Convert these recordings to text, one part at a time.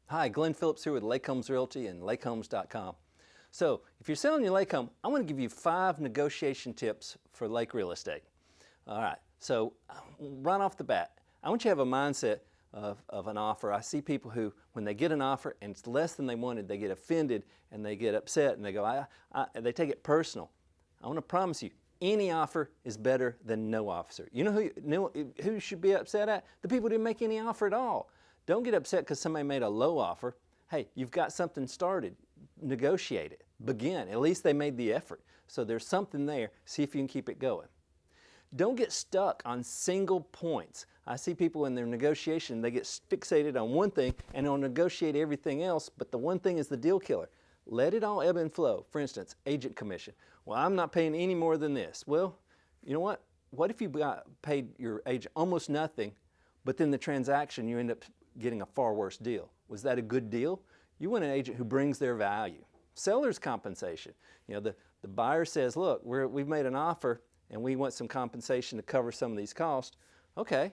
Hi, Glenn Phillips here with Lake Homes Realty and lakehomes.com. So if you're selling your lake home, I want to give you 5 negotiation tips for lake real estate. All right, so right off the bat, I want you to have a mindset of an offer. I see people who, when they get an offer and it's less than they wanted, they get offended and they get upset and they go, they take it personal. I want to promise you, any offer is better than no offer. You know who should be upset at? The people who didn't make any offer at all. Don't get upset because somebody made a low offer. Hey, you've got something started. Negotiate it. Begin. At least they made the effort. So there's something there. See if you can keep it going. Don't get stuck on single points. I see people in their negotiation, they get fixated on one thing and they'll negotiate everything else, but the one thing is the deal killer. Let it all ebb and flow. For instance, agent commission. Well, I'm not paying any more than this. Well, you know what? What if you paid your agent almost nothing, but then the transaction you end up getting a far worse deal? Was that a good deal? You want an agent who brings their value. Seller's compensation. You know, the buyer says, look, we've made an offer and we want some compensation to cover some of these costs. Okay,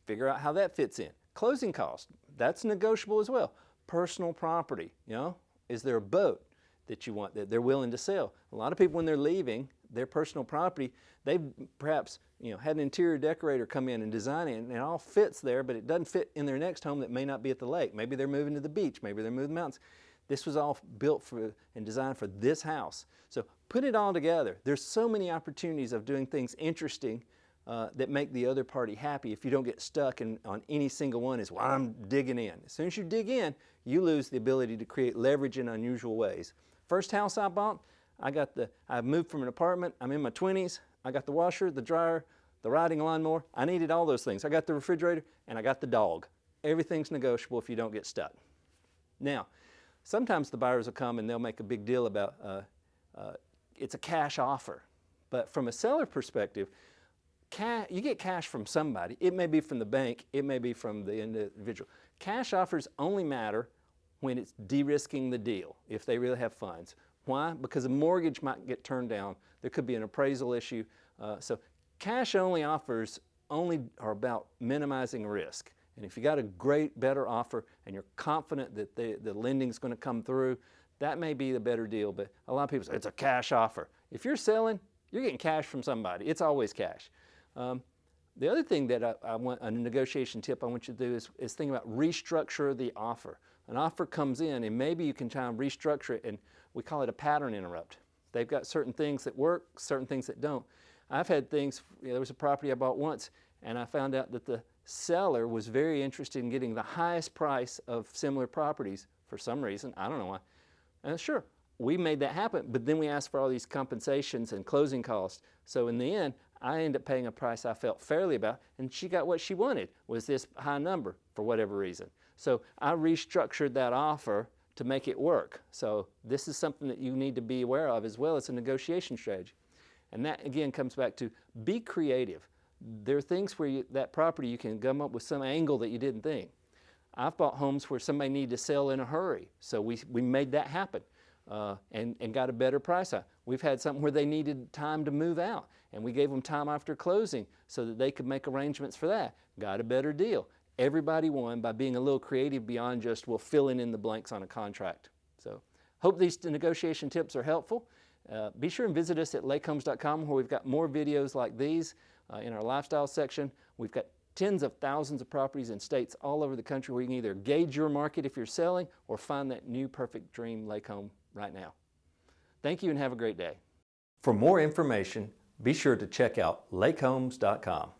figure out how that fits in. Closing costs, that's negotiable as well. Personal property, you know, is there a boat that you want that they're willing to sell? A lot of people when they're leaving their personal property, they've perhaps had an interior decorator come in and design it and it all fits there, but it doesn't fit in their next home that may not be at the lake. Maybe they're moving to the beach, maybe they're moving to the mountains. This was all built for and designed for this house. So put it all together. There's so many opportunities of doing things interesting that make the other party happy if you don't get stuck on any single one is, well, I'm digging in. As soon as you dig in, you lose the ability to create leverage in unusual ways. First house I bought, I moved from an apartment, I'm in my 20s, I got the washer, the dryer, the riding lawnmower. I needed all those things. I got the refrigerator and I got the dog. Everything's negotiable if you don't get stuck. Now, sometimes the buyers will come and they'll make a big deal about it's a cash offer. But from a seller perspective, you get cash from somebody. It may be from the bank, it may be from the individual. Cash offers only matter when it's de-risking the deal, if they really have funds. Why? Because a mortgage might get turned down. There could be an appraisal issue. So cash-only offers only are about minimizing risk. And if you got a great, better offer and you're confident that the lending's going to come through, that may be the better deal. But a lot of people say, it's a cash offer. If you're selling, you're getting cash from somebody. It's always cash. The other thing that I want, a negotiation tip I want you to do is think about restructure the offer. An offer comes in and maybe you can try and restructure it, and we call it a pattern interrupt. They've got certain things that work, certain things that don't. I've had things, there was a property I bought once and I found out that the seller was very interested in getting the highest price of similar properties for some reason. I don't know why. And sure, we made that happen, but then we asked for all these compensations and closing costs. So in the end, I ended up paying a price I felt fairly about, and she got what she wanted, was this high number for whatever reason. So I restructured that offer to make it work. So this is something that you need to be aware of as well as a negotiation strategy. And that again comes back to be creative. There are things where that property you can come up with some angle that you didn't think. I've bought homes where somebody needed to sell in a hurry, so we made that happen and got a better price on it. We've had something where they needed time to move out, and we gave them time after closing so that they could make arrangements for that. Got a better deal. Everybody won by being a little creative beyond just, well, filling in the blanks on a contract. So hope these negotiation tips are helpful. Be sure and visit us at lakehomes.com where we've got more videos like these in our lifestyle section. We've got tens of thousands of properties in states all over the country where you can either gauge your market if you're selling or find that new perfect dream lake home right now. Thank you and have a great day. For more information, be sure to check out lakehomes.com.